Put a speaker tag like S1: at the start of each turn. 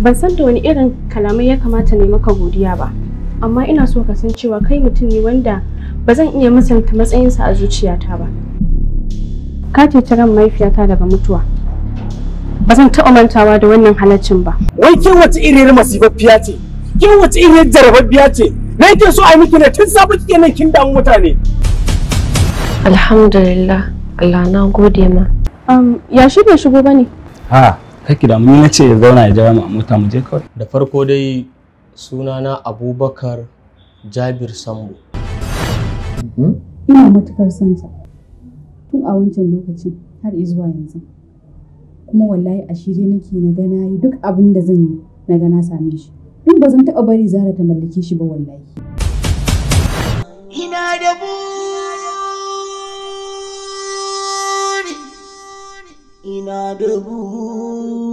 S1: Ban san da wani irin kalamai ya kamata ne maka godiya ba, amma ina so ka san cewa kai mutum ne wanda ba zan iya misalta matsayinsa a zuciyata ba. Ka ceci ran mahaifiyata daga mutuwa. Ba zan taɓa mantawa da wannan halaccin ba.
S2: Wai ke wace iriyar masifaffiya ce? Ke wace iriyar jarababbiya ce? Na yake so a miki ne tun safe kike nan kin damu mutane.
S3: Alhamdulillah, Allah na gode ma.
S1: Ya shi bai shigo bane?
S4: Ha, kake da mu nace ya zauna ya jira mu a mota mu je kawai.
S5: Da farko dai sunana Abubakar Jabir Sambo.
S6: Ina matukar son sa. Tun a wancan lokacin har zuwa yanzu. Kuma wallahi a shirye nake na ga nayi duk abin da zan yi na ga na same shi. Duk ba zan taɓa bari Zara ta mallake shi ba wallahi.
S7: Ina da buri,